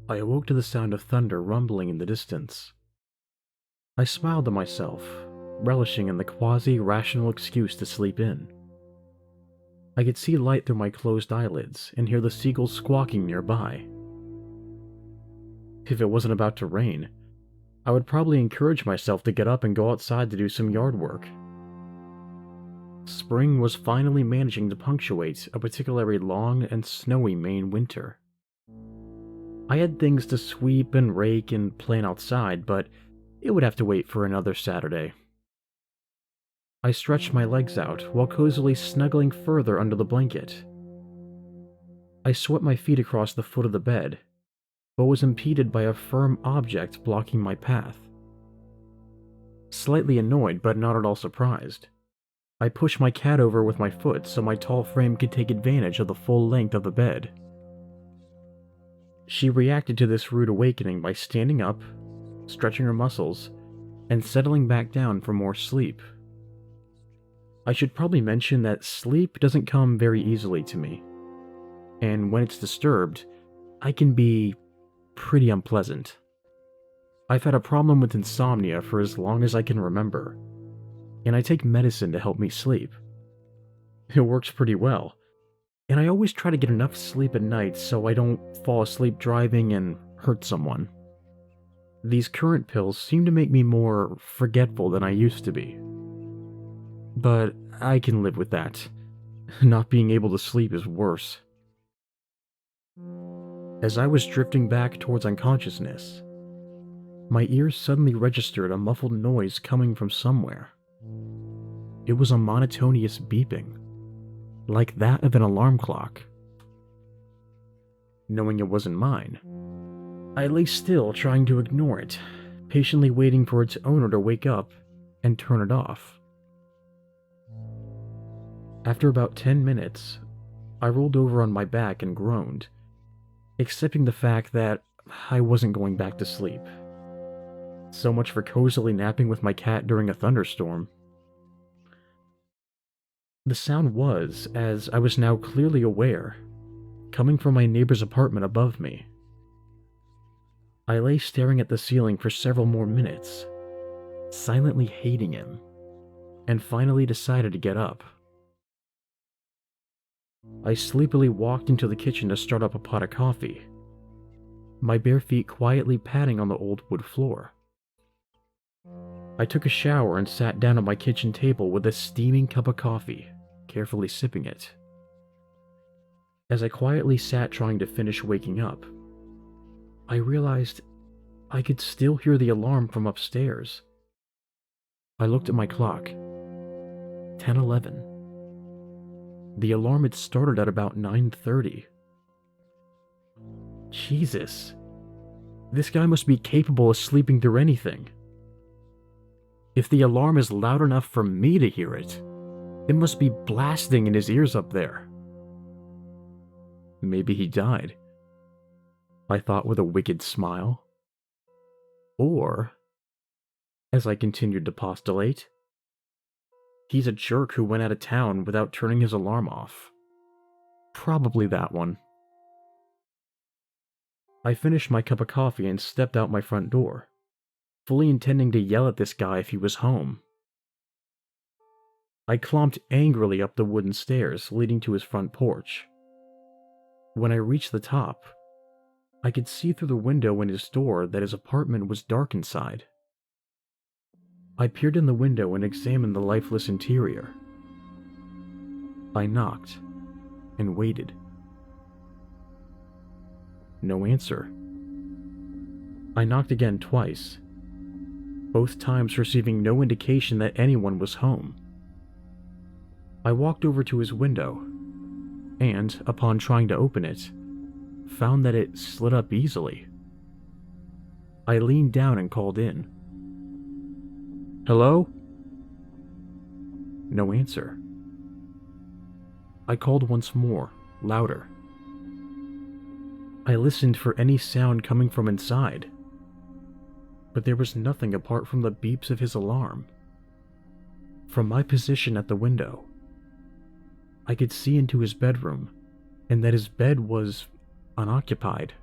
I awoke to the sound of thunder rumbling in the distance. I smiled to myself, relishing in the quasi-rational excuse to sleep in. I could see light through my closed eyelids and hear the seagulls squawking nearby. If it wasn't about to rain, I would probably encourage myself to get up and go outside to do some yard work. Spring was finally managing to punctuate a particularly long and snowy Maine winter. I had things to sweep and rake and plan outside, but it would have to wait for another Saturday. I stretched my legs out while cozily snuggling further under the blanket. I swept my feet across the foot of the bed, but was impeded by a firm object blocking my path. Slightly annoyed but not at all surprised, I pushed my cat over with my foot so my tall frame could take advantage of the full length of the bed. She reacted to this rude awakening by standing up, stretching her muscles, and settling back down for more sleep. I should probably mention that sleep doesn't come very easily to me, and when it's disturbed, I can be pretty unpleasant. I've had a problem with insomnia for as long as I can remember, and I take medicine to help me sleep. It works pretty well, and I always try to get enough sleep at night so I don't fall asleep driving and hurt someone. These current pills seem to make me more forgetful than I used to be. But I can live with that. Not being able to sleep is worse. As I was drifting back towards unconsciousness, my ears suddenly registered a muffled noise coming from somewhere. It was a monotonous beeping, like that of an alarm clock. Knowing it wasn't mine, I lay still trying to ignore it, patiently waiting for its owner to wake up and turn it off. After about 10 minutes, I rolled over on my back and groaned, accepting the fact that I wasn't going back to sleep. So much for cozily napping with my cat during a thunderstorm. The sound was, as I was now clearly aware, coming from my neighbor's apartment above me. I lay staring at the ceiling for several more minutes, silently hating him, and finally decided to get up. I sleepily walked into the kitchen to start up a pot of coffee, my bare feet quietly padding on the old wood floor. I took a shower and sat down at my kitchen table with a steaming cup of coffee, carefully sipping it. As I quietly sat trying to finish waking up, I realized I could still hear the alarm from upstairs. I looked at my clock. 10:11. The alarm had started at about 9:30. Jesus. This guy must be capable of sleeping through anything. If the alarm is loud enough for me to hear it, it must be blasting in his ears up there. Maybe he died, I thought with a wicked smile. Or, as I continued to postulate, he's a jerk who went out of town without turning his alarm off. Probably that one. I finished my cup of coffee and stepped out my front door, fully intending to yell at this guy if he was home. I clomped angrily up the wooden stairs leading to his front porch. When I reached the top, I could see through the window in his door that his apartment was dark inside. I peered in the window and examined the lifeless interior. I knocked and waited. No answer. I knocked again twice, both times receiving no indication that anyone was home. I walked over to his window, and, upon trying to open it, found that it slid up easily. I leaned down and called in. Hello? No answer. I called once more, louder. I listened for any sound coming from inside, but there was nothing apart from the beeps of his alarm. From my position at the window, I could see into his bedroom, and that his bed was unoccupied.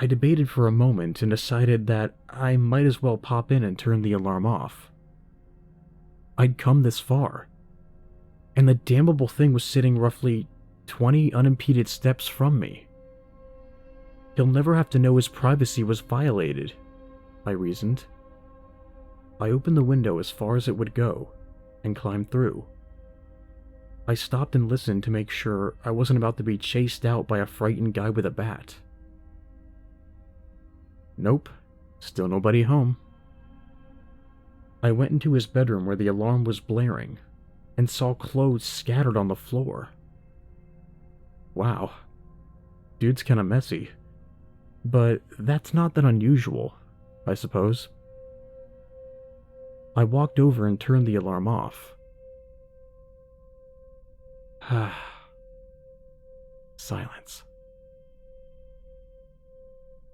I debated for a moment and decided that I might as well pop in and turn the alarm off. I'd come this far, and the damnable thing was sitting roughly 20 unimpeded steps from me. He'll never have to know his privacy was violated, I reasoned. I opened the window as far as it would go and climbed through. I stopped and listened to make sure I wasn't about to be chased out by a frightened guy with a bat. Nope, still nobody home. I went into his bedroom where the alarm was blaring and saw clothes scattered on the floor. Wow, dude's kinda messy. But that's not that unusual, I suppose. I walked over and turned the alarm off. Silence.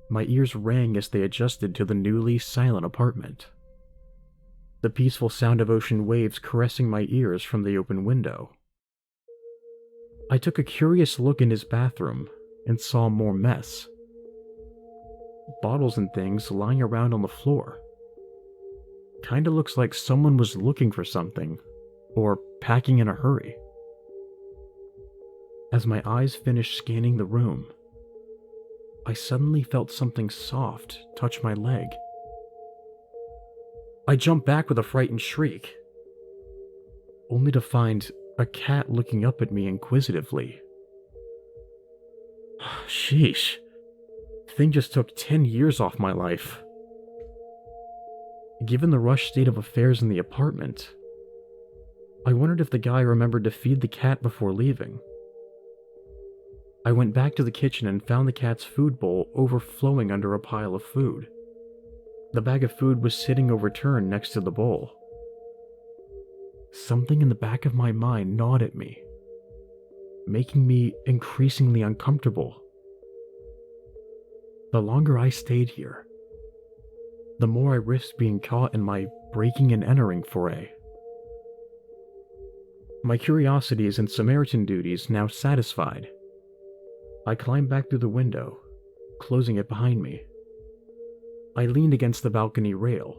My ears rang as they adjusted to the newly silent apartment. The peaceful sound of ocean waves caressing my ears from the open window. I took a curious look in his bathroom and saw more mess. Bottles and things lying around on the floor. Kinda looks like someone was looking for something, or packing in a hurry. As my eyes finished scanning the room, I suddenly felt something soft touch my leg. I jumped back with a frightened shriek, only to find a cat looking up at me inquisitively. Sheesh. Thing just took 10 years off my life. Given the rushed state of affairs in the apartment, I wondered if the guy remembered to feed the cat before leaving. I went back to the kitchen and found the cat's food bowl overflowing under a pile of food. The bag of food was sitting overturned next to the bowl. Something in the back of my mind gnawed at me, making me increasingly uncomfortable. The longer I stayed here, the more I risked being caught in my breaking and entering foray. My curiosities and Samaritan duties now satisfied, I climbed back through the window, closing it behind me. I leaned against the balcony rail,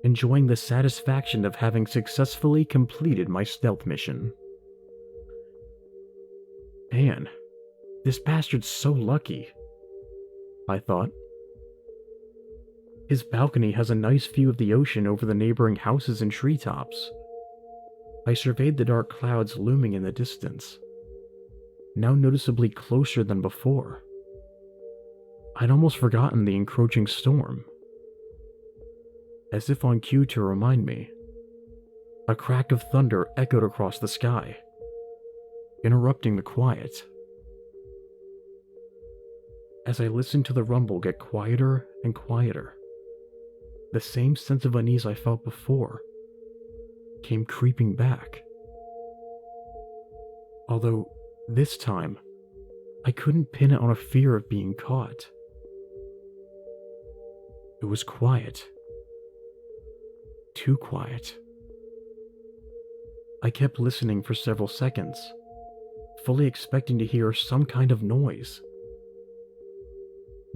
enjoying the satisfaction of having successfully completed my stealth mission. Man, this bastard's so lucky, I thought. His balcony has a nice view of the ocean over the neighboring houses and treetops. I surveyed the dark clouds looming in the distance, now noticeably closer than before. I'd almost forgotten the encroaching storm. As if on cue to remind me, a crack of thunder echoed across the sky, interrupting the quiet. As I listened to the rumble get quieter and quieter, the same sense of unease I felt before came creeping back. Although this time, I couldn't pin it on a fear of being caught. It was quiet. Too quiet. I kept listening for several seconds, fully expecting to hear some kind of noise.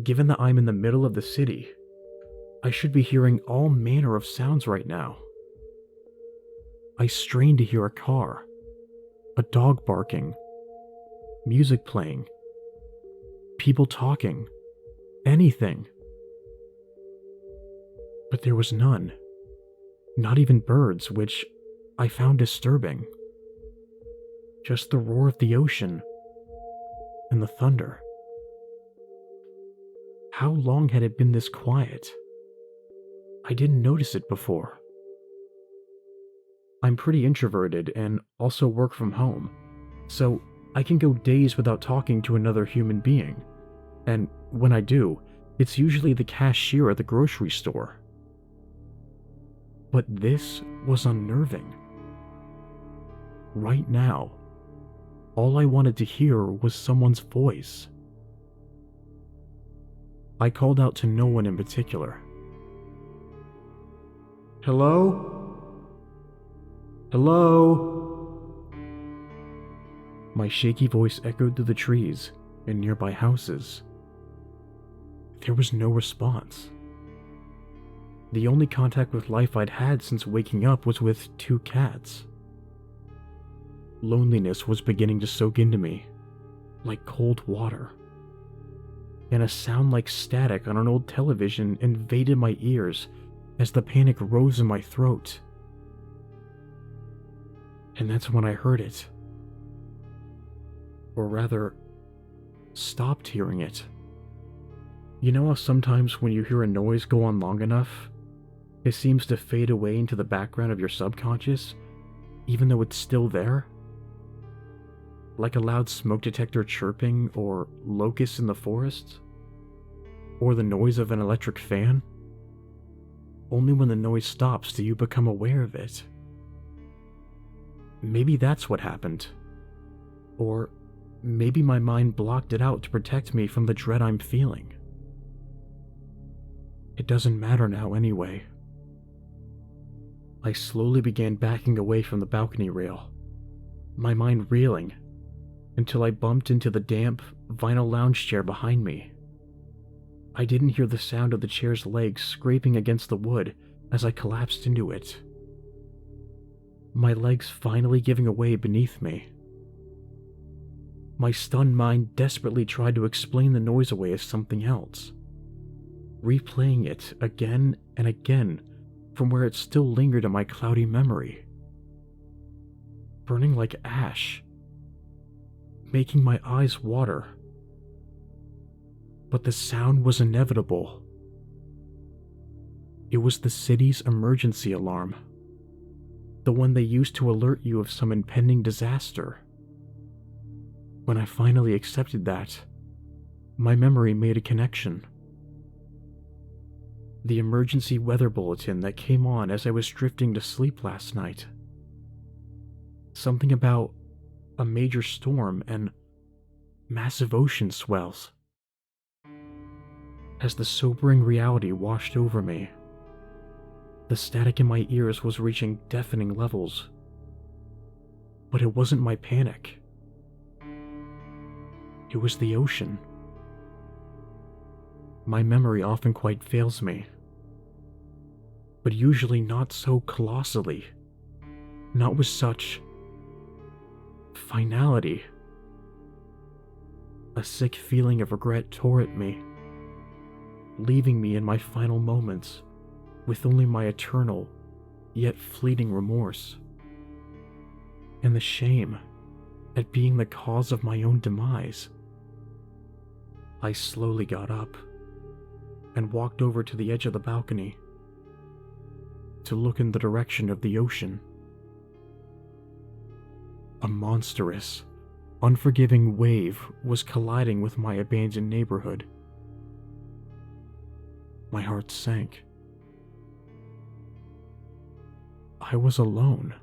Given that I'm in the middle of the city, I should be hearing all manner of sounds right now. I strained to hear a car, a dog barking, music playing, people talking, anything. But there was none, not even birds, which I found disturbing. Just the roar of the ocean and the thunder. How long had it been this quiet? I didn't notice it before. I'm pretty introverted and also work from home, so I can go days without talking to another human being, and when I do, it's usually the cashier at the grocery store. But this was unnerving. Right now, all I wanted to hear was someone's voice. I called out to no one in particular. Hello? Hello? My shaky voice echoed through the trees and nearby houses. there was no response. The only contact with life I'd had since waking up was with 2 cats. Loneliness was beginning to soak into me, like cold water. And a sound like static on an old television invaded my ears as the panic rose in my throat. And that's when I heard it. Or rather, stopped hearing it. You know how sometimes when you hear a noise go on long enough, it seems to fade away into the background of your subconscious, even though it's still there? Like a loud smoke detector chirping, or locusts in the forest? Or the noise of an electric fan? Only when the noise stops do you become aware of it. Maybe that's what happened. Or maybe my mind blocked it out to protect me from the dread I'm feeling. It doesn't matter now anyway. I slowly began backing away from the balcony rail, my mind reeling, until I bumped into the damp, vinyl lounge chair behind me. I didn't hear the sound of the chair's legs scraping against the wood as I collapsed into it. My legs finally giving away beneath me. My stunned mind desperately tried to explain the noise away as something else, replaying it again and again from where it still lingered in my cloudy memory, burning like ash, making my eyes water. But the sound was inevitable. It was the city's emergency alarm, the one they used to alert you of some impending disaster. When I finally accepted that, my memory made a connection. The emergency weather bulletin that came on as I was drifting to sleep last night. Something about a major storm and massive ocean swells. As the sobering reality washed over me, the static in my ears was reaching deafening levels. But it wasn't my panic. It was the ocean. My memory often quite fails me, but usually not so colossally, not with such finality. A sick feeling of regret tore at me, leaving me in my final moments with only my eternal, yet fleeting remorse, and the shame at being the cause of my own demise. I slowly got up and walked over to the edge of the balcony to look in the direction of the ocean. A monstrous, unforgiving wave was colliding with my abandoned neighborhood. My heart sank. I was alone.